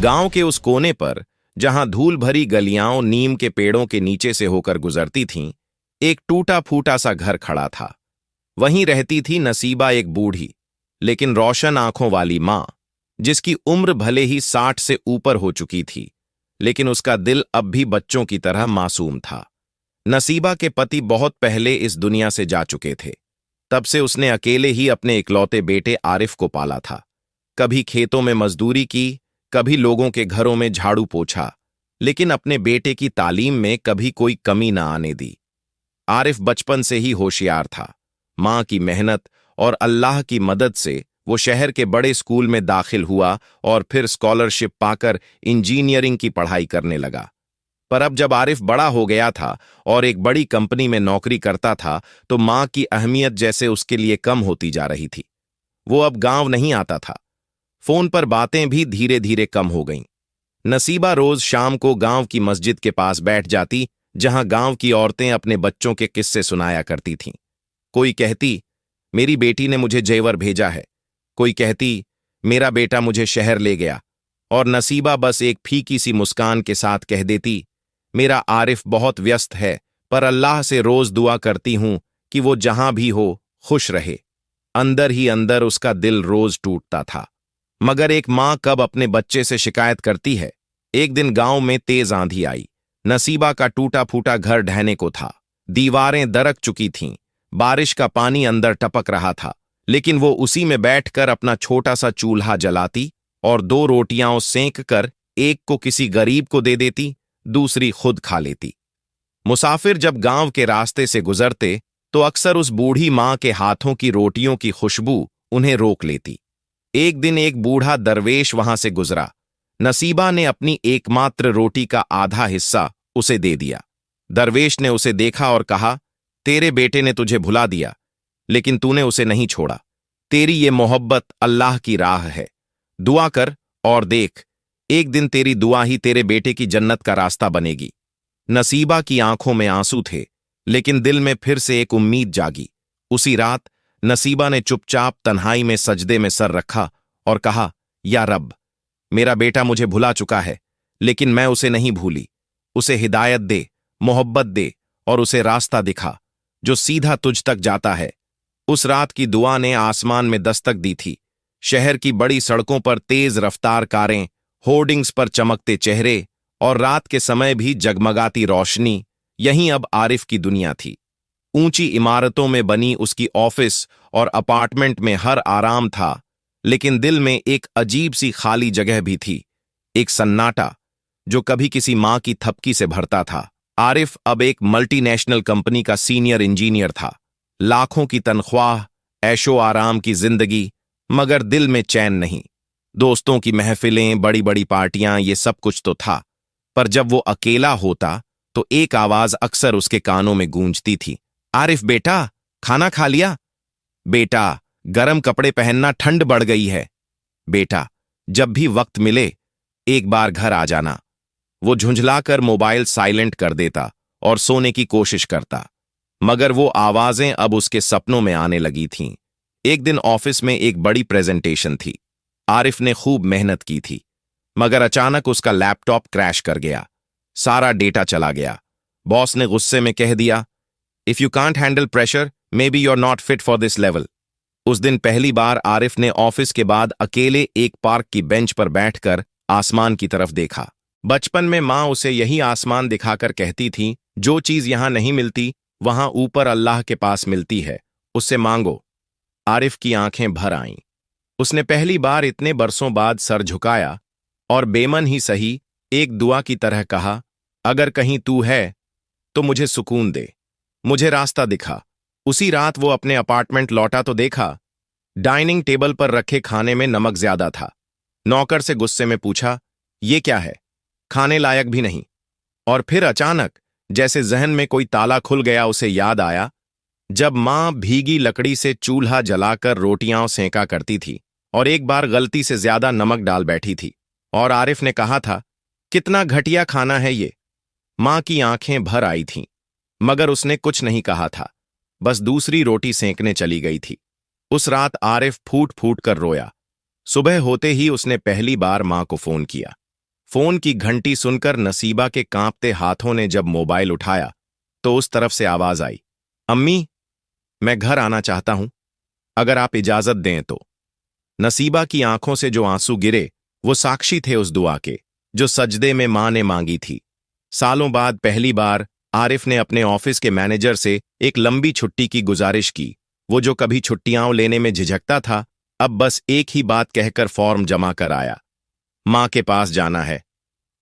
गांव के उस कोने पर, जहां धूल भरी गलियां नीम के पेड़ों के नीचे से होकर गुजरती थीं, एक टूटा फूटा सा घर खड़ा था। वहीं रहती थी नसीबा, एक बूढ़ी लेकिन रोशन आंखों वाली मां, जिसकी उम्र भले ही 60 से ऊपर हो चुकी थी, लेकिन उसका दिल अब भी बच्चों की तरह मासूम था। नसीबा के पति बहुत पहले इस दुनिया से जा चुके थे। तब से उसने अकेले ही अपने इकलौते बेटे आरिफ को पाला था। कभी खेतों में मजदूरी की, कभी लोगों के घरों में झाड़ू पोछा, लेकिन अपने बेटे की तालीम में कभी कोई कमी न आने दी। आरिफ बचपन से ही होशियार था। मां की मेहनत और अल्लाह की मदद से वो शहर के बड़े स्कूल में दाखिल हुआ और फिर स्कॉलरशिप पाकर इंजीनियरिंग की पढ़ाई करने लगा। पर अब जब आरिफ बड़ा हो गया था और एक बड़ी कंपनी में नौकरी करता था, तो मां की अहमियत जैसे उसके लिए कम होती जा रही थी। वो अब गांव नहीं आता था। फोन पर बातें भी धीरे धीरे कम हो गईं। नसीबा रोज शाम को गांव की मस्जिद के पास बैठ जाती, जहां गांव की औरतें अपने बच्चों के किस्से सुनाया करती थीं। कोई कहती, मेरी बेटी ने मुझे जेवर भेजा है। कोई कहती, मेरा बेटा मुझे शहर ले गया। और नसीबा बस एक फीकी सी मुस्कान के साथ कह देती, मेरा आरिफ बहुत व्यस्त है, पर अल्लाह से रोज दुआ करती हूं कि वो जहां भी हो खुश रहे। अंदर ही अंदर उसका दिल रोज टूटता था। मगर एक मां कब अपने बच्चे से शिकायत करती है। एक दिन गांव में तेज आंधी आई। नसीबा का टूटा फूटा घर ढहने को था। दीवारें दरक चुकी थीं। बारिश का पानी अंदर टपक रहा था, लेकिन वो उसी में बैठकर अपना छोटा सा चूल्हा जलाती और 2 रोटियां सेंक कर एक को किसी गरीब को दे देती, दूसरी खुद खा लेती। मुसाफिर जब गांव के रास्ते से गुजरते, तो अक्सर उस बूढ़ी मां के हाथों की रोटियों की खुशबू उन्हें रोक लेती। एक दिन एक बूढ़ा दरवेश वहां से गुजरा। नसीबा ने अपनी एकमात्र रोटी का आधा हिस्सा उसे दे दिया। दरवेश ने उसे देखा और कहा, तेरे बेटे ने तुझे भुला दिया, लेकिन तूने उसे नहीं छोड़ा। तेरी ये मोहब्बत अल्लाह की राह है। दुआ कर और देख, एक दिन तेरी दुआ ही तेरे बेटे की जन्नत का रास्ता बनेगी। नसीबा की आंखों में आंसू थे, लेकिन दिल में फिर से एक उम्मीद जागी। उसी रात नसीबा ने चुपचाप तन्हाई में सजदे में सर रखा और कहा, या रब, मेरा बेटा मुझे भुला चुका है, लेकिन मैं उसे नहीं भूली। उसे हिदायत दे, मोहब्बत दे और उसे रास्ता दिखा जो सीधा तुझ तक जाता है। उस रात की दुआ ने आसमान में दस्तक दी थी। शहर की बड़ी सड़कों पर तेज रफ्तार कारें, होर्डिंग्स पर चमकते चेहरे और रात के समय भी जगमगाती रोशनी, यहीं अब आरिफ की दुनिया थी। ऊंची इमारतों में बनी उसकी ऑफिस और अपार्टमेंट में हर आराम था, लेकिन दिल में एक अजीब सी खाली जगह भी थी, एक सन्नाटा जो कभी किसी मां की थपकी से भरता था। आरिफ अब एक मल्टीनेशनल कंपनी का सीनियर इंजीनियर था। लाखों की तनख्वाह, ऐशो आराम की जिंदगी, मगर दिल में चैन नहीं। दोस्तों की महफिलें, बड़ी बड़ी पार्टियां, ये सब कुछ तो था, पर जब वो अकेला होता तो एक आवाज अक्सर उसके कानों में गूंजती थी, आरिफ बेटा, खाना खा लिया? बेटा, गरम कपड़े पहनना, ठंड बढ़ गई है। बेटा, जब भी वक्त मिले एक बार घर आ जाना। वो झुंझलाकर मोबाइल साइलेंट कर देता और सोने की कोशिश करता, मगर वो आवाजें अब उसके सपनों में आने लगी थीं। एक दिन ऑफिस में एक बड़ी प्रेजेंटेशन थी। आरिफ ने खूब मेहनत की थी, मगर अचानक उसका लैपटॉप क्रैश कर गया। सारा डेटा चला गया। बॉस ने गुस्से में कह दिया, if you can't handle pressure, maybe you are not fit for this level. उस दिन पहली बार आरिफ ने ऑफिस के बाद अकेले एक पार्क की बेंच पर बैठकर आसमान की तरफ देखा। बचपन में मां उसे यही आसमान दिखाकर कहती थी, जो चीज यहां नहीं मिलती वहां ऊपर अल्लाह के पास मिलती है, उससे मांगो। आरिफ की आंखें भर आईं। उसने पहली बार इतने बरसों बाद सर झुकाया और बेमन ही सही एक दुआ की तरह कहा, अगर कहीं तू है तो मुझे सुकून दे, मुझे रास्ता दिखा। उसी रात वो अपने अपार्टमेंट लौटा तो देखा, डाइनिंग टेबल पर रखे खाने में नमक ज्यादा था। नौकर से गुस्से में पूछा, ये क्या है? खाने लायक भी नहीं। और फिर अचानक जैसे जहन में कोई ताला खुल गया, उसे याद आया जब मां भीगी लकड़ी से चूल्हा जलाकर रोटियां सेंका करती थी और एक बार गलती से ज्यादा नमक डाल बैठी थी और आरिफ ने कहा था, कितना घटिया खाना है ये। मां की आंखें भर आई थीं, मगर उसने कुछ नहीं कहा था, बस दूसरी रोटी सेंकने चली गई थी। उस रात आरिफ फूट फूट कर रोया। सुबह होते ही उसने पहली बार मां को फोन किया। फोन की घंटी सुनकर नसीबा के कांपते हाथों ने जब मोबाइल उठाया तो उस तरफ से आवाज आई, अम्मी, मैं घर आना चाहता हूं, अगर आप इजाजत दें तो। नसीबा की आंखों से जो आंसू गिरे वो साक्षी थे उस दुआ के जो सजदे में मां ने मांगी थी। सालों बाद पहली बार आरिफ ने अपने ऑफिस के मैनेजर से एक लंबी छुट्टी की गुजारिश की। वो जो कभी छुट्टियां लेने में झिझकता था, अब बस एक ही बात कहकर फॉर्म जमा कर आया, मां के पास जाना है।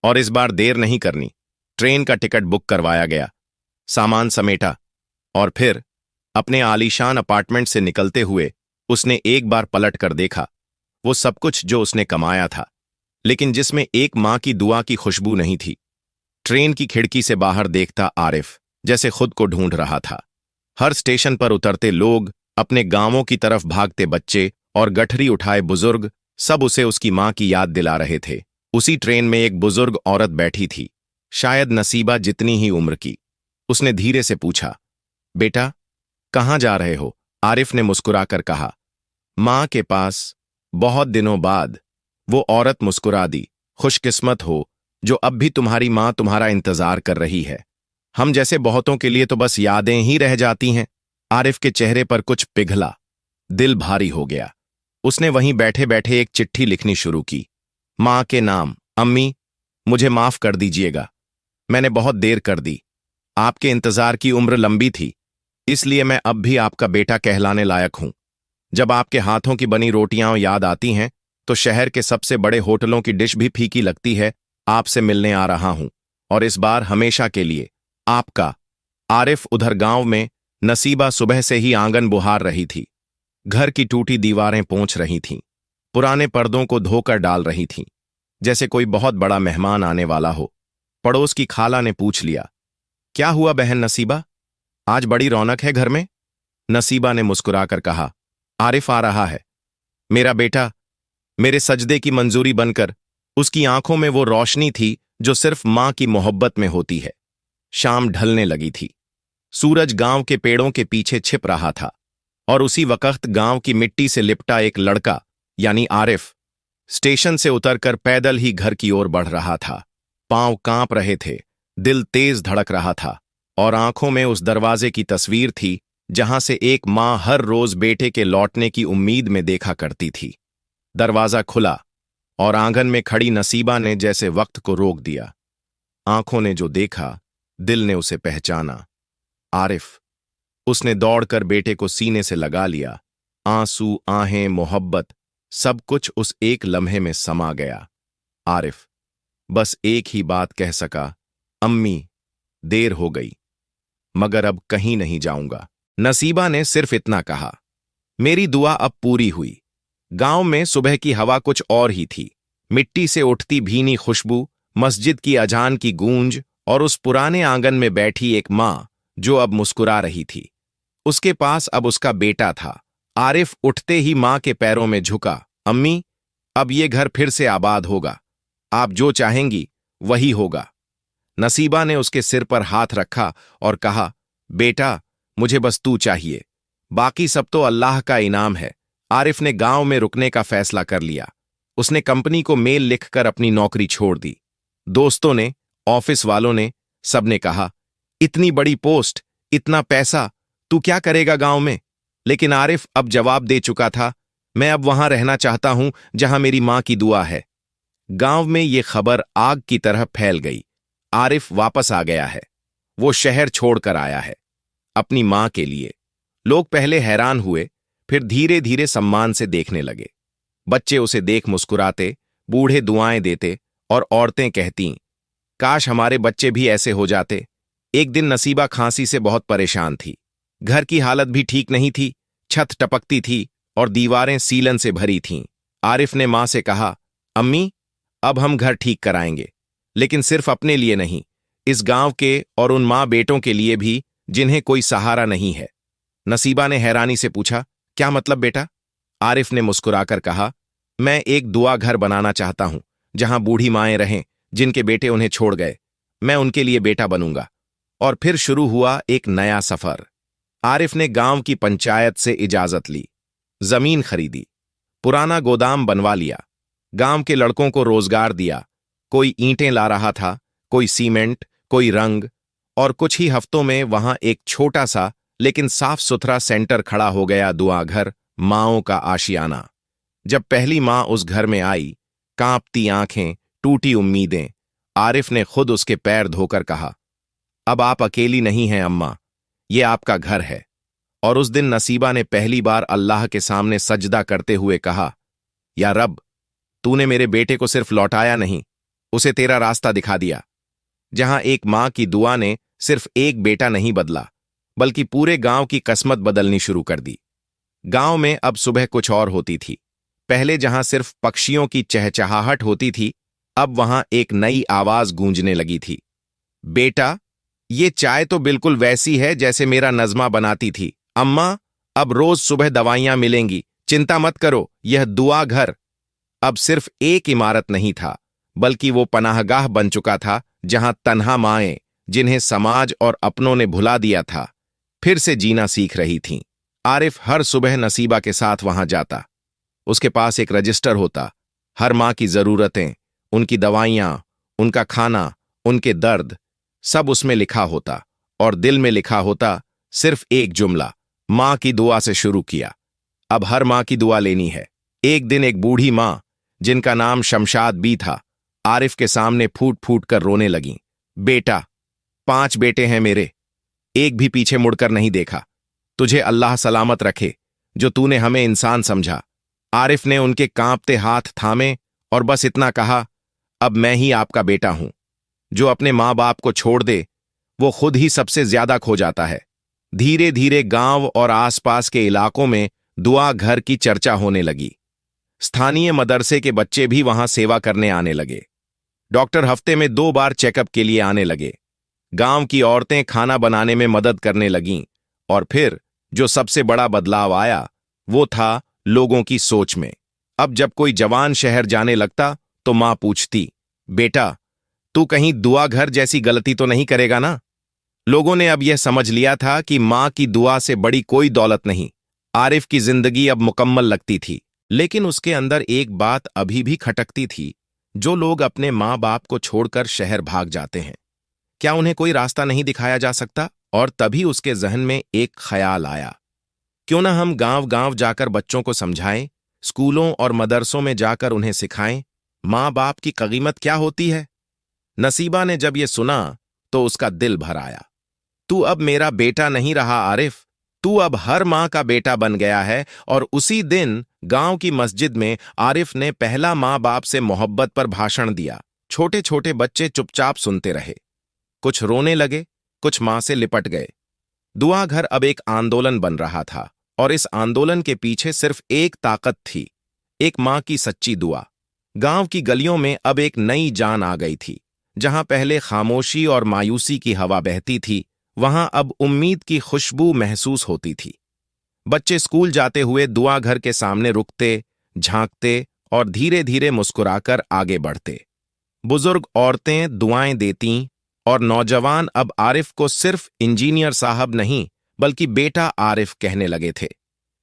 और इस बार देर नहीं करनी। ट्रेन का टिकट बुक करवाया गया, सामान समेटा और फिर अपने आलीशान अपार्टमेंट से निकलते हुए उसने एक बार पलट कर देखा, वो सब कुछ जो उसने कमाया था, लेकिन जिसमें एक मां की दुआ की खुशबू नहीं थी। ट्रेन की खिड़की से बाहर देखता आरिफ जैसे खुद को ढूंढ रहा था। हर स्टेशन पर उतरते लोग, अपने गांवों की तरफ भागते बच्चे और गठरी उठाए बुजुर्ग, सब उसे उसकी मां की याद दिला रहे थे। उसी ट्रेन में एक बुजुर्ग औरत बैठी थी, शायद नसीबा जितनी ही उम्र की। उसने धीरे से पूछा, बेटा, कहाँ जा रहे हो? आरिफ ने मुस्कुराकर कहा, मां के पास। बहुत दिनों बाद। वो औरत मुस्कुरा दी, खुशकिस्मत हो जो अब भी तुम्हारी मां तुम्हारा इंतजार कर रही है। हम जैसे बहुतों के लिए तो बस यादें ही रह जाती हैं। आरिफ के चेहरे पर कुछ पिघला, दिल भारी हो गया। उसने वहीं बैठे बैठे एक चिट्ठी लिखनी शुरू की। मां के नाम, अम्मी, मुझे माफ कर दीजिएगा, मैंने बहुत देर कर दी। आपके इंतजार की उम्र लंबी थी, इसलिए मैं अब भी आपका बेटा कहलाने लायक हूं। जब आपके हाथों की बनी रोटियां याद आती हैं तो शहर के सबसे बड़े होटलों की डिश भी फीकी लगती है। आपसे मिलने आ रहा हूं, और इस बार हमेशा के लिए, आपका। आरिफ उधर गांव में नसीबा सुबह से ही आंगन बुहार रही थी। घर की टूटी दीवारें पोंछ रही थीं, पुराने पर्दों को धोकर डाल रही थीं, जैसे कोई बहुत बड़ा मेहमान आने वाला हो। पड़ोस की खाला ने पूछ लिया, क्या हुआ बहन नसीबा, आज बड़ी रौनक है घर में? नसीबा ने मुस्कुराकर कहा, आरिफ आ रहा है, मेरा बेटा। मेरे सजदे की मंजूरी बनकर उसकी आंखों में वो रोशनी थी जो सिर्फ मां की मोहब्बत में होती है। शाम ढलने लगी थी, सूरज गांव के पेड़ों के पीछे छिप रहा था, और उसी वक्त गांव की मिट्टी से लिपटा एक लड़का, यानी आरिफ, स्टेशन से उतरकर पैदल ही घर की ओर बढ़ रहा था। पांव कांप रहे थे, दिल तेज धड़क रहा था, और आंखों में उस दरवाजे की तस्वीर थी जहां से एक मां हर रोज बेटे के लौटने की उम्मीद में देखा करती थी। दरवाजा खुला और आंगन में खड़ी नसीबा ने जैसे वक्त को रोक दिया। आंखों ने जो देखा, दिल ने उसे पहचाना। आरिफ। उसने दौड़कर बेटे को सीने से लगा लिया। आंसू, आहें, मोहब्बत, सब कुछ उस एक लम्हे में समा गया। आरिफ बस एक ही बात कह सका, अम्मी, देर हो गई, मगर अब कहीं नहीं जाऊंगा। नसीबा ने सिर्फ इतना कहा। मेरी दुआ अब पूरी हुई। गांव में सुबह की हवा कुछ और ही थी। मिट्टी से उठती भीनी खुशबू, मस्जिद की अजान की गूंज, और उस पुराने आंगन में बैठी एक मां जो अब मुस्कुरा रही थी। उसके पास अब उसका बेटा था। आरिफ उठते ही मां के पैरों में झुका। अम्मी, अब ये घर फिर से आबाद होगा। आप जो चाहेंगी वही होगा। नसीबा ने उसके सिर पर हाथ रखा और कहा, बेटा, मुझे बस तू चाहिए, बाकी सब तो अल्लाह का इनाम है। आरिफ ने गांव में रुकने का फैसला कर लिया। उसने कंपनी को मेल लिखकर अपनी नौकरी छोड़ दी। दोस्तों ने, ऑफिस वालों ने, सबने कहा, इतनी बड़ी पोस्ट, इतना पैसा, तू क्या करेगा गांव में? लेकिन आरिफ अब जवाब दे चुका था, मैं अब वहां रहना चाहता हूं जहां मेरी मां की दुआ है। गांव में ये खबर आग की तरह फैल गई। आरिफ वापस आ गया है। वो शहर छोड़कर आया है, अपनी मां के लिए। लोग पहले हैरान हुए, फिर धीरे धीरे सम्मान से देखने लगे। बच्चे उसे देख मुस्कुराते, बूढ़े दुआएं देते, और औरतें कहतीं, काश हमारे बच्चे भी ऐसे हो जाते। एक दिन नसीबा खांसी से बहुत परेशान थी। घर की हालत भी ठीक नहीं थी, छत टपकती थी और दीवारें सीलन से भरी थीं। आरिफ ने मां से कहा, अम्मी, अब हम घर ठीक कराएंगे, लेकिन सिर्फ अपने लिए नहीं, इस गांव के और उन मां बेटों के लिए भी जिन्हें कोई सहारा नहीं है। नसीबा ने हैरानी से पूछा, क्या मतलब बेटा? आरिफ ने मुस्कुराकर कहा, मैं एक दुआ घर बनाना चाहता हूं जहां बूढ़ी माएं रहें जिनके बेटे उन्हें छोड़ गए। मैं उनके लिए बेटा बनूंगा। और फिर शुरू हुआ एक नया सफर। आरिफ ने गांव की पंचायत से इजाजत ली, जमीन खरीदी, पुराना गोदाम बनवा लिया, गांव के लड़कों को रोजगार दिया, कोई ईंटें ला रहा था, कोई सीमेंट, कोई रंग, और कुछ ही हफ्तों में वहां एक छोटा सा लेकिन साफ सुथरा सेंटर खड़ा हो गया। दुआ घर, माँओं का आशियाना। जब पहली माँ उस घर में आई, कांपती आंखें, टूटी उम्मीदें, आरिफ ने खुद उसके पैर धोकर कहा, अब आप अकेली नहीं हैं अम्मा, ये आपका घर है। और उस दिन नसीबा ने पहली बार अल्लाह के सामने सजदा करते हुए कहा, या रब, तूने मेरे बेटे को सिर्फ लौटाया नहीं, उसे तेरा रास्ता दिखा दिया। जहां एक मां की दुआ ने सिर्फ एक बेटा नहीं बदला, बल्कि पूरे गांव की किस्मत बदलनी शुरू कर दी। गांव में अब सुबह कुछ और होती थी। पहले जहां सिर्फ पक्षियों की चहचहाहट होती थी, अब वहां एक नई आवाज गूंजने लगी थी। बेटा, ये चाय तो बिल्कुल वैसी है जैसे मेरा नज़्मा बनाती थी। अम्मा, अब रोज सुबह दवाइयां मिलेंगी, चिंता मत करो। यह दुआ घर अब सिर्फ एक इमारत नहीं था, बल्कि वो पनाहगाह बन चुका था जहां तन्हा माएं, जिन्हें समाज और अपनों ने भुला दिया था, फिर से जीना सीख रही थीं। आरिफ हर सुबह नसीबा के साथ वहां जाता। उसके पास एक रजिस्टर होता। हर मां की जरूरतें, उनकी दवाइयां, उनका खाना, उनके दर्द, सब उसमें लिखा होता। और दिल में लिखा होता सिर्फ एक जुमला, मां की दुआ से शुरू किया। अब हर मां की दुआ लेनी है। एक दिन एक बूढ़ी मां, जिनका नाम शमशाद बी था, आरिफ के सामने फूट फूट कर रोने लगी। बेटा, 5 बेटे हैं मेरे, एक भी पीछे मुड़कर नहीं देखा। तुझे अल्लाह सलामत रखे जो तूने हमें इंसान समझा। आरिफ ने उनके कांपते हाथ थामे और बस इतना कहा, अब मैं ही आपका बेटा हूं। जो अपने मां बाप को छोड़ दे, वो खुद ही सबसे ज्यादा खो जाता है। धीरे धीरे गांव और आसपास के इलाकों में दुआ घर की चर्चा होने लगी। स्थानीय मदरसे के बच्चे भी वहां सेवा करने आने लगे। डॉक्टर हफ्ते में 2 बार चेकअप के लिए आने लगे। गांव की औरतें खाना बनाने में मदद करने लगीं। और फिर जो सबसे बड़ा बदलाव आया, वो था लोगों की सोच में। अब जब कोई जवान शहर जाने लगता तो मां पूछती, बेटा, तू कहीं दुआ घर जैसी गलती तो नहीं करेगा ना? लोगों ने अब यह समझ लिया था कि मां की दुआ से बड़ी कोई दौलत नहीं। आरिफ की जिंदगी अब मुकम्मल लगती थी, लेकिन उसके अंदर एक बात अभी भी खटकती थी। जो लोग अपने मां बाप को छोड़कर शहर भाग जाते हैं, क्या उन्हें कोई रास्ता नहीं दिखाया जा सकता? और तभी उसके जहन में एक ख्याल आया, क्यों ना हम गांव गांव जाकर बच्चों को समझाएं, स्कूलों और मदरसों में जाकर उन्हें सिखाएं मां बाप की कीमत क्या होती है। नसीबा ने जब यह सुना तो उसका दिल भर आया। तू अब मेरा बेटा नहीं रहा आरिफ, तू अब हर मां का बेटा बन गया है। और उसी दिन गांव की मस्जिद में आरिफ ने पहला मां बाप से मोहब्बत पर भाषण दिया। छोटे छोटे बच्चे चुपचाप सुनते रहे। कुछ रोने लगे, कुछ मां से लिपट गए। दुआ घर अब एक आंदोलन बन रहा था, और इस आंदोलन के पीछे सिर्फ एक ताकत थी, एक मां की सच्ची दुआ। गांव की गलियों में अब एक नई जान आ गई थी। जहां पहले खामोशी और मायूसी की हवा बहती थी, वहां अब उम्मीद की खुशबू महसूस होती थी। बच्चे स्कूल जाते हुए दुआ घर के सामने रुकते, झांकते और धीरे धीरे मुस्कुराकर आगे बढ़ते। बुजुर्ग औरतें दुआएं देतीं, और नौजवान अब आरिफ को सिर्फ इंजीनियर साहब नहीं, बल्कि बेटा आरिफ कहने लगे थे।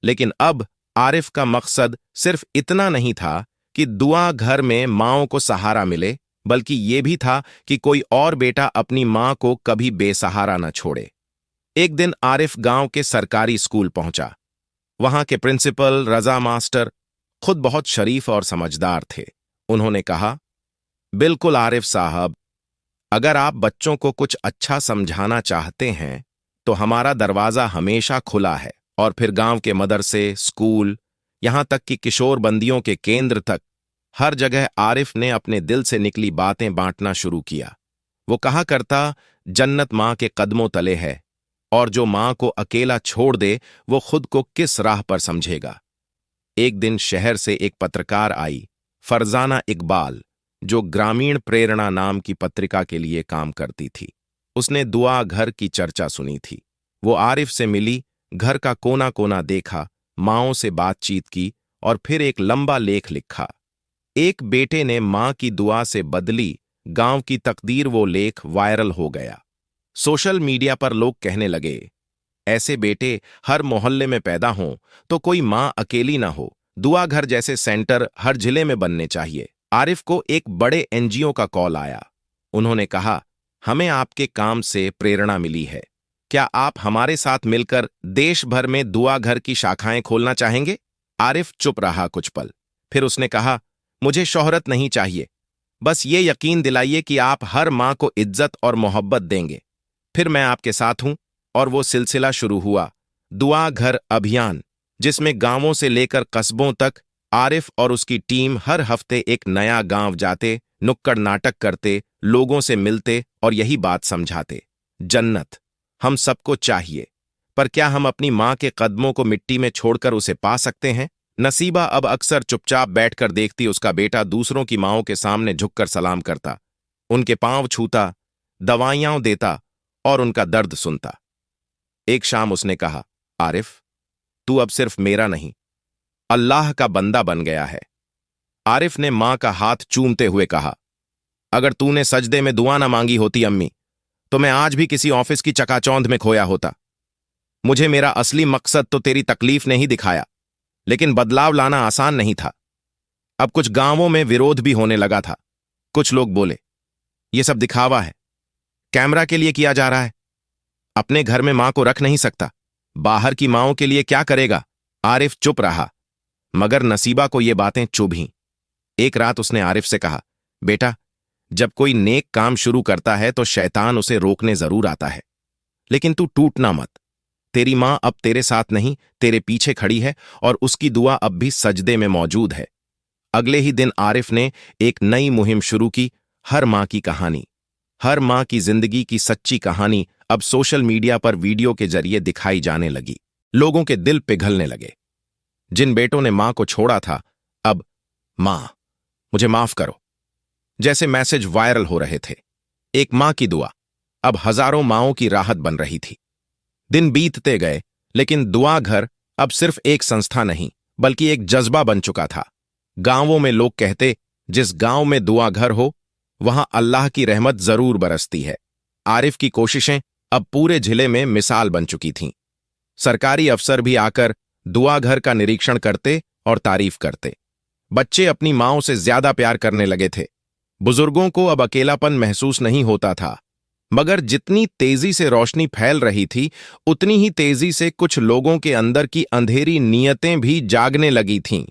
लेकिन अब आरिफ का मकसद सिर्फ इतना नहीं था कि दुआ घर में माँओं को सहारा मिले, बल्कि ये भी था कि कोई और बेटा अपनी मां को कभी बेसहारा न छोड़े। एक दिन आरिफ गांव के सरकारी स्कूल पहुंचा। वहां के प्रिंसिपल रजा मास्टर खुद बहुत शरीफ और समझदार थे। उन्होंने कहा, बिल्कुल आरिफ साहब, अगर आप बच्चों को कुछ अच्छा समझाना चाहते हैं तो हमारा दरवाजा हमेशा खुला है। और फिर गांव के मदरसे, स्कूल, यहां तक कि किशोर बंदियों के केंद्र तक, हर जगह आरिफ ने अपने दिल से निकली बातें बांटना शुरू किया। वो कहा करता, जन्नत मां के कदमों तले है, और जो मां को अकेला छोड़ दे वो खुद को किस राह पर समझेगा। एक दिन शहर से एक पत्रकार आई, फरजाना इकबाल, जो ग्रामीण प्रेरणा नाम की पत्रिका के लिए काम करती थी। उसने दुआ घर की चर्चा सुनी थी। वो आरिफ से मिली, घर का कोना कोना देखा, माँओं से बातचीत की और फिर एक लंबा लेख लिखा। एक बेटे ने मां की दुआ से बदली गांव की तकदीर। वो लेख वायरल हो गया। सोशल मीडिया पर लोग कहने लगे, ऐसे बेटे हर मोहल्ले में पैदा हों तो कोई मां अकेली ना हो। दुआ घर जैसे सेंटर हर जिले में बनने चाहिए। आरिफ को एक एनजीओ एनजीओ का कॉल आया। उन्होंने कहा, हमें आपके काम से प्रेरणा मिली है। क्या आप हमारे साथ मिलकर देश भर में दुआ घर की शाखाएं खोलना चाहेंगे? आरिफ चुप रहा कुछ पल। फिर उसने कहा, मुझे शोहरत नहीं चाहिए, बस ये यकीन दिलाइए कि आप हर मां को इज्जत और मोहब्बत देंगे, फिर मैं आपके साथ हूं। और वो सिलसिला शुरू हुआ, दुआ घर अभियान, जिसमें गांवों से लेकर कस्बों तक आरिफ और उसकी टीम हर हफ्ते एक नया गांव जाते, नुक्कड़ नाटक करते, लोगों से मिलते और यही बात समझाते, जन्नत हम सबको चाहिए, पर क्या हम अपनी मां के कदमों को मिट्टी में छोड़कर उसे पा सकते हैं? नसीबा अब अक्सर चुपचाप बैठकर देखती उसका बेटा दूसरों की मांओं के सामने झुककर सलाम करता, उनके पांव छूता, दवाइयां देता और उनका दर्द सुनता। एक शाम उसने कहा, आरिफ, तू अब सिर्फ मेरा नहीं, अल्लाह का बंदा बन गया है। आरिफ ने मां का हाथ चूमते हुए कहा, अगर तूने सजदे में दुआ ना मांगी होती अम्मी, तो मैं आज भी किसी ऑफिस की चकाचौंध में खोया होता। मुझे मेरा असली मकसद तो तेरी तकलीफ ने ही दिखाया, लेकिन बदलाव लाना आसान नहीं था। अब कुछ गांवों में विरोध भी होने लगा था। कुछ लोग बोले, यह सब दिखावा है, कैमरा के लिए किया जा रहा है, अपने घर में मां को रख नहीं सकता, बाहर की मांओं के लिए क्या करेगा? आरिफ चुप रहा, मगर नसीबा को ये बातें चुभीं। एक रात उसने आरिफ से कहा, बेटा, जब कोई नेक काम शुरू करता है तो शैतान उसे रोकने जरूर आता है, लेकिन तू टूटना मत। तेरी मां अब तेरे साथ नहीं, तेरे पीछे खड़ी है और उसकी दुआ अब भी सजदे में मौजूद है। अगले ही दिन आरिफ ने एक नई मुहिम शुरू की, हर मां की कहानी। हर मां की जिंदगी की सच्ची कहानी अब सोशल मीडिया पर वीडियो के जरिए दिखाई जाने लगी। लोगों के दिल पिघलने लगे। जिन बेटों ने मां को छोड़ा था, अब मां मुझे माफ करो जैसे मैसेज वायरल हो रहे थे। एक मां की दुआ अब हजारों मांओं की राहत बन रही थी। दिन बीतते गए, लेकिन दुआ घर अब सिर्फ एक संस्था नहीं, बल्कि एक जज्बा बन चुका था। गांवों में लोग कहते, जिस गांव में दुआ घर हो, वहां अल्लाह की रहमत जरूर बरसती है। आरिफ की कोशिशें अब पूरे जिले में मिसाल बन चुकी थीं। सरकारी अफसर भी आकर दुआ घर का निरीक्षण करते और तारीफ करते। बच्चे अपनी मांओं से ज्यादा प्यार करने लगे थे। बुजुर्गों को अब अकेलापन महसूस नहीं होता था। मगर जितनी तेजी से रोशनी फैल रही थी, उतनी ही तेजी से कुछ लोगों के अंदर की अंधेरी नीयतें भी जागने लगी थीं।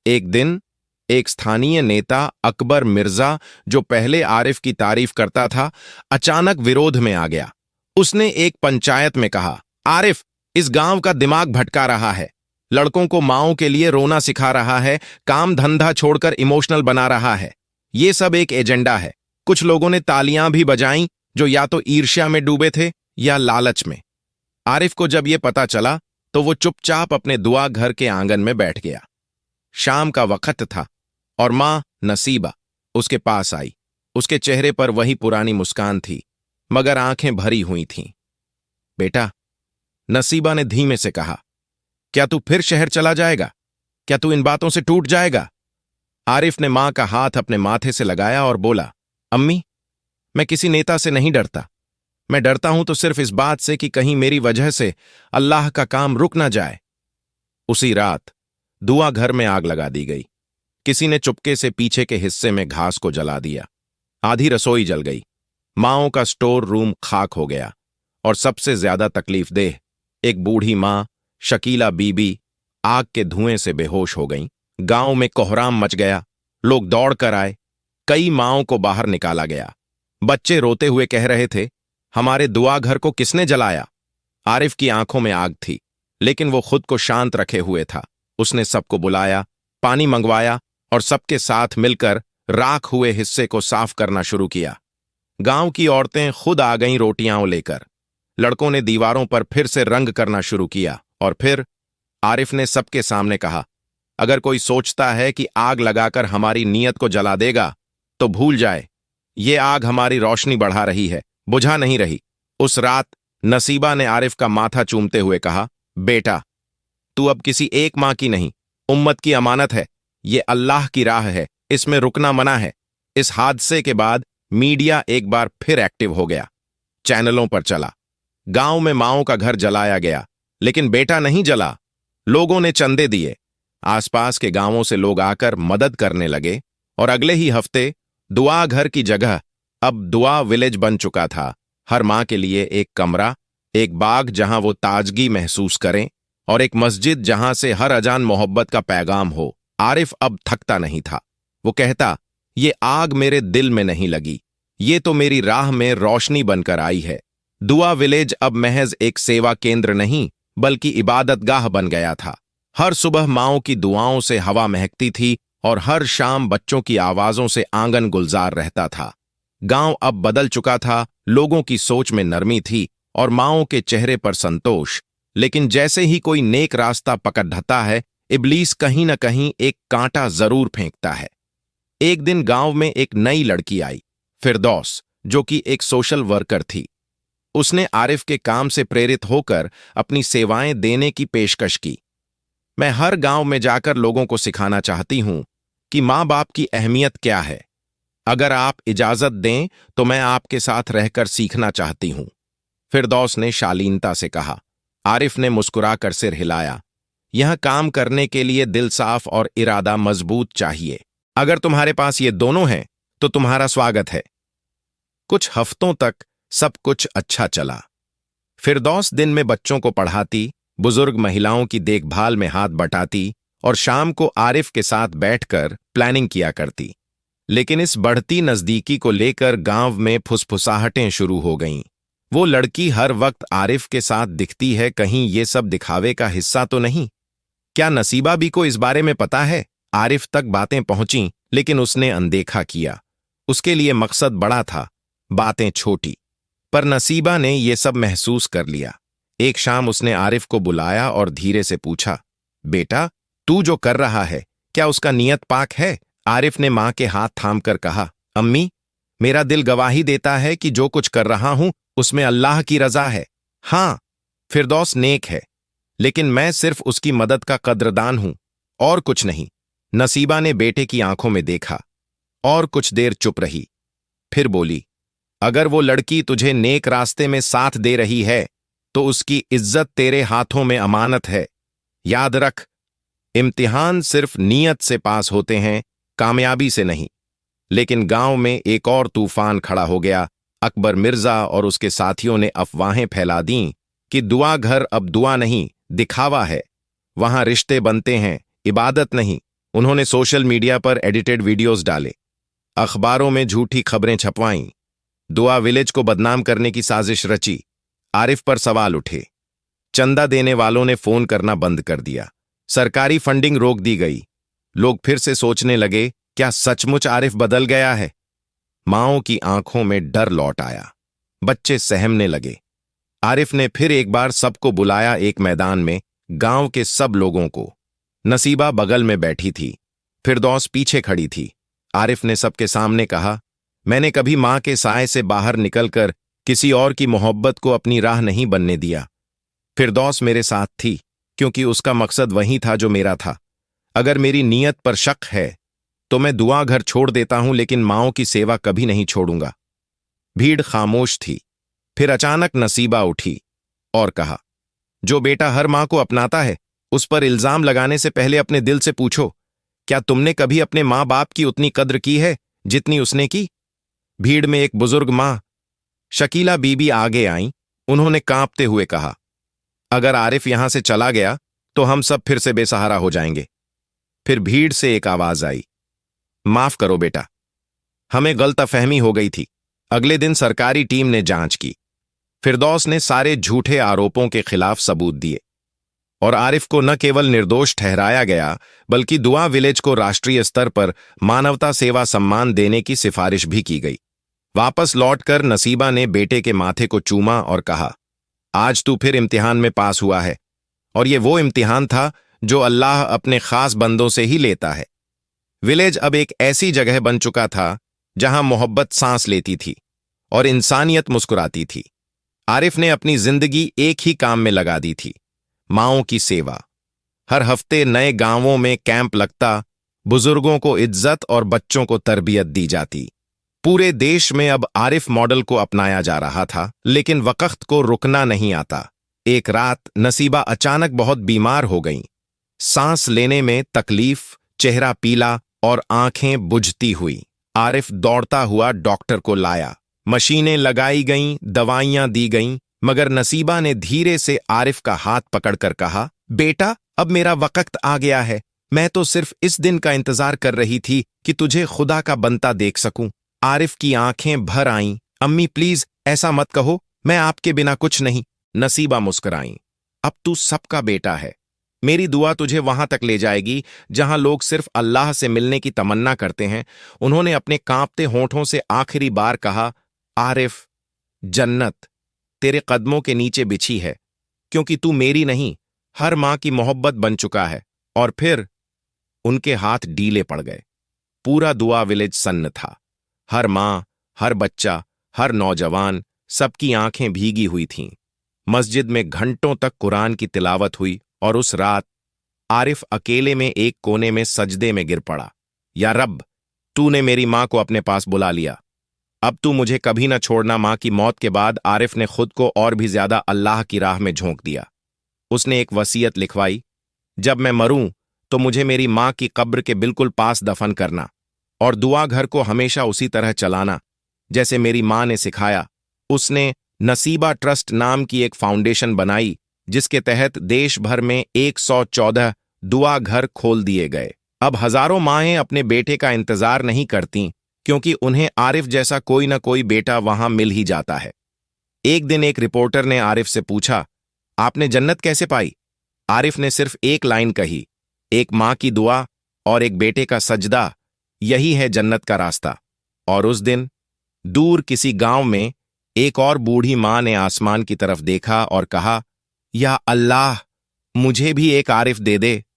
एक दिन एक स्थानीय नेता अकबर मिर्जा, जो पहले आरिफ की तारीफ करता था, अचानक विरोध में आ गया। उसने एक पंचायत में कहा, आरिफ इस गांव का दिमाग भटका रहा है, लड़कों को मांओं के लिए रोना सिखा रहा है, काम धंधा छोड़कर इमोशनल बना रहा है। ये सब एक एजेंडा है। कुछ लोगों ने तालियां भी बजाईं, जो या तो ईर्ष्या में डूबे थे या लालच में। आरिफ को जब यह पता चला तो वो चुपचाप अपने दुआ घर के आंगन में बैठ गया। शाम का वक्त था और मां नसीबा उसके पास आई। उसके चेहरे पर वही पुरानी मुस्कान थी, मगर आंखें भरी हुई थीं। बेटा, नसीबा ने धीमे से कहा, क्या तू फिर शहर चला जाएगा? क्या तू इन बातों से टूट जाएगा? आरिफ ने मां का हाथ अपने माथे से लगाया और बोला, अम्मी, मैं किसी नेता से नहीं डरता। मैं डरता हूं तो सिर्फ इस बात से कि कहीं मेरी वजह से अल्लाह का काम रुक ना जाए। उसी रात दुआ घर में आग लगा दी गई। किसी ने चुपके से पीछे के हिस्से में घास को जला दिया। आधी रसोई जल गई। मांओं का स्टोर रूम खाक हो गया। और सबसे ज्यादा तकलीफदेह, एक बूढ़ी मां, शकीला बीबी, आग के धुएं से बेहोश हो गईं। गांव में कोहराम मच गया। लोग दौड़ कर आए। कई मांओं को बाहर निकाला गया। बच्चे रोते हुए कह रहे थे, हमारे दुआ घर को किसने जलाया? आरिफ की आंखों में आग थी, लेकिन वो खुद को शांत रखे हुए था। उसने सबको बुलाया, पानी मंगवाया और सबके साथ मिलकर राख हुए हिस्से को साफ करना शुरू किया। गांव की औरतें खुद आ गईं रोटियां लेकर। लड़कों ने दीवारों पर फिर से रंग करना शुरू किया। और फिर आरिफ ने सबके सामने कहा, अगर कोई सोचता है कि आग लगाकर हमारी नीयत को जला देगा, तो भूल जाए, ये आग हमारी रोशनी बढ़ा रही है, बुझा नहीं रही। उस रात नसीबा ने आरिफ का माथा चूमते हुए कहा, बेटा, तू अब किसी एक मां की नहीं, उम्मत की अमानत है। ये अल्लाह की राह है, इसमें रुकना मना है। इस हादसे के बाद मीडिया एक बार फिर एक्टिव हो गया। चैनलों पर चला। गांव में मांओं का घर जलाया गया, लेकिन बेटा नहीं जला। लोगों ने चंदे दिए। आसपास के गांवों से लोग आकर मदद करने लगे। और अगले ही हफ्ते दुआ घर की जगह अब दुआ विलेज बन चुका था। हर माँ के लिए एक कमरा, एक बाग जहां वो ताजगी महसूस करें, और एक मस्जिद जहां से हर अजान मोहब्बत का पैगाम हो। आरिफ अब थकता नहीं था। वो कहता, ये आग मेरे दिल में नहीं लगी, ये तो मेरी राह में रोशनी बनकर आई है। दुआ विलेज अब महज एक सेवा केंद्र नहीं, बल्कि इबादतगाह बन गया था। हर सुबह माँओं की दुआओं से हवा महकती थी और हर शाम बच्चों की आवाजों से आंगन गुलजार रहता था। गांव अब बदल चुका था, लोगों की सोच में नरमी थी और माँओं के चेहरे पर संतोष। लेकिन जैसे ही कोई नेक रास्ता पकड़ता है, इब्लीस कहीं न कहीं एक कांटा जरूर फेंकता है। एक दिन गांव में एक नई लड़की आई, फिरदौस, जो कि एक सोशल वर्कर थी। उसने आरिफ के काम से प्रेरित होकर अपनी सेवाएं देने की पेशकश की। मैं हर गांव में जाकर लोगों को सिखाना चाहती हूं कि माँ बाप की अहमियत क्या है। अगर आप इजाजत दें तो मैं आपके साथ रहकर सीखना चाहती हूं, फिरदौस ने शालीनता से कहा। आरिफ ने मुस्कुराकर सिर हिलाया। यह काम करने के लिए दिल साफ और इरादा मजबूत चाहिए। अगर तुम्हारे पास ये दोनों हैं तो तुम्हारा स्वागत है। कुछ हफ्तों तक सब कुछ अच्छा चला। फिरदौस दिन में बच्चों को पढ़ाती, बुजुर्ग महिलाओं की देखभाल में हाथ बटाती और शाम को आरिफ के साथ बैठकर प्लानिंग किया करती। लेकिन इस बढ़ती नजदीकी को लेकर गांव में फुसफुसाहटें शुरू हो गईं। वो लड़की हर वक्त आरिफ के साथ दिखती है, कहीं ये सब दिखावे का हिस्सा तो नहीं? क्या नसीबा भी को इस बारे में पता है? आरिफ तक बातें पहुंची, लेकिन उसने अनदेखा किया। उसके लिए मकसद बड़ा था, बातें छोटी। पर नसीबा ने यह सब महसूस कर लिया। एक शाम उसने आरिफ को बुलाया और धीरे से पूछा, बेटा, तू जो कर रहा है, क्या उसका नियत पाक है? आरिफ ने मां के हाथ थामकर कहा, अम्मी, मेरा दिल गवाही देता है कि जो कुछ कर रहा हूं उसमें अल्लाह की रजा है। हां, फिरदौस नेक है, लेकिन मैं सिर्फ उसकी मदद का कद्रदान हूं, और कुछ नहीं। नसीबा ने बेटे की आंखों में देखा और कुछ देर चुप रही। फिर बोली, अगर वो लड़की तुझे नेक रास्ते में साथ दे रही है तो उसकी इज्जत तेरे हाथों में अमानत है। याद रख, इम्तिहान सिर्फ नीयत से पास होते हैं, कामयाबी से नहीं। लेकिन गांव में एक और तूफान खड़ा हो गया। अकबर मिर्जा और उसके साथियों ने अफवाहें फैला दीं कि दुआ घर अब दुआ नहीं, दिखावा है। वहां रिश्ते बनते हैं, इबादत नहीं। उन्होंने सोशल मीडिया पर एडिटेड वीडियोस डाले, अखबारों में झूठी खबरें छपवाईं, दुआ विलेज को बदनाम करने की साजिश रची। आरिफ पर सवाल उठे। चंदा देने वालों ने फोन करना बंद कर दिया। सरकारी फंडिंग रोक दी गई। लोग फिर से सोचने लगे, क्या सचमुच आरिफ बदल गया है? माँओं की आंखों में डर लौट आया। बच्चे सहमने लगे। आरिफ ने फिर एक बार सबको बुलाया एक मैदान में, गांव के सब लोगों को। नसीबा बगल में बैठी थी, फिरदौस पीछे खड़ी थी। आरिफ ने सबके सामने कहा, मैंने कभी मां के साए से बाहर निकलकर किसी और की मोहब्बत को अपनी राह नहीं बनने दिया। फिरदौस मेरे साथ थी, क्योंकि उसका मकसद वही था जो मेरा था। अगर मेरी नीयत पर शक है तो मैं दुआ घर छोड़ देता हूं, लेकिन माँओं की सेवा कभी नहीं छोड़ूंगा। भीड़ खामोश थी। फिर अचानक नसीबा उठी और कहा, जो बेटा हर माँ को अपनाता है, उस पर इल्जाम लगाने से पहले अपने दिल से पूछो, क्या तुमने कभी अपने माँ बाप की उतनी कद्र की है जितनी उसने की? भीड़ में एक बुजुर्ग माँ, शकीला बीबी, आगे आईं। उन्होंने कांपते हुए कहा, अगर आरिफ यहां से चला गया तो हम सब फिर से बेसहारा हो जाएंगे। फिर भीड़ से एक आवाज आई, माफ करो बेटा, हमें गलतफहमी हो गई थी। अगले दिन सरकारी टीम ने जांच की। फिरदौस ने सारे झूठे आरोपों के खिलाफ सबूत दिए और आरिफ को न केवल निर्दोष ठहराया गया, बल्कि दुआ विलेज को राष्ट्रीय स्तर पर मानवता सेवा सम्मान देने की सिफारिश भी की गई। वापस लौटकर नसीबा ने बेटे के माथे को चूमा और कहा, आज तू फिर इम्तिहान में पास हुआ है, और ये वो इम्तिहान था जो अल्लाह अपने खास बंदों से ही लेता है। विलेज अब एक ऐसी जगह बन चुका था जहां मोहब्बत सांस लेती थी और इंसानियत मुस्कुराती थी। आरिफ ने अपनी जिंदगी एक ही काम में लगा दी थी, माँओं की सेवा। हर हफ्ते नए गांवों में कैंप लगता, बुजुर्गों को इज्जत और बच्चों को तरबियत दी जाती। पूरे देश में अब आरिफ मॉडल को अपनाया जा रहा था, लेकिन वक्त को रुकना नहीं आता। एक रात नसीबा अचानक बहुत बीमार हो गई। सांस लेने में तकलीफ, चेहरा पीला और आंखें बुझती हुई आरिफ दौड़ता हुआ डॉक्टर को लाया। मशीनें लगाई गईं, दवाइयां दी गईं, मगर नसीबा ने धीरे से आरिफ का हाथ पकड़कर कहा, बेटा, अब मेरा वक्त आ गया है। मैं तो सिर्फ इस दिन का इंतजार कर रही थी कि तुझे खुदा का बनता देख सकूं। आरिफ की आंखें भर आईं। अम्मी प्लीज ऐसा मत कहो, मैं आपके बिना कुछ नहीं। नसीबा मुस्कुराई। अब तू सबका बेटा है। मेरी दुआ तुझे वहां तक ले जाएगी जहां लोग सिर्फ अल्लाह से मिलने की तमन्ना करते हैं। उन्होंने अपने कांपते होंठों से आखिरी बार कहा, आरिफ, जन्नत तेरे कदमों के नीचे बिछी है, क्योंकि तू मेरी नहीं, हर मां की मोहब्बत बन चुका है। और फिर उनके हाथ ढीले पड़ गए। पूरा दुआ विलेज सन्न था। हर मां, हर बच्चा, हर नौजवान, सबकी आंखें भीगी हुई थीं। मस्जिद में घंटों तक कुरान की तिलावत हुई और उस रात आरिफ अकेले में एक कोने में सजदे में गिर पड़ा। या रब, तूने मेरी मां को अपने पास बुला लिया। अब तू मुझे कभी न छोड़ना। मां की मौत के बाद आरिफ ने खुद को और भी ज्यादा अल्लाह की राह में झोंक दिया। उसने एक वसीयत लिखवाई, जब मैं मरूं तो मुझे मेरी मां की कब्र के बिल्कुल पास दफन करना और दुआ घर को हमेशा उसी तरह चलाना जैसे मेरी मां ने सिखाया। उसने नसीबा ट्रस्ट नाम की एक फाउंडेशन बनाई जिसके तहत देश भर में 114 दुआ घर खोल दिए गए। अब हजारों माएं अपने बेटे का इंतजार नहीं करतीं, क्योंकि उन्हें आरिफ जैसा कोई ना कोई बेटा वहां मिल ही जाता है। एक दिन एक रिपोर्टर ने आरिफ से पूछा, आपने जन्नत कैसे पाई? आरिफ ने सिर्फ एक लाइन कही, एक मां की दुआ और एक बेटे का सजदा, यही है जन्नत का रास्ता। और उस दिन दूर किसी गांव में एक और बूढ़ी मां ने आसमान की तरफ देखा और कहा, या अल्लाह, मुझे भी एक आरिफ दे दे।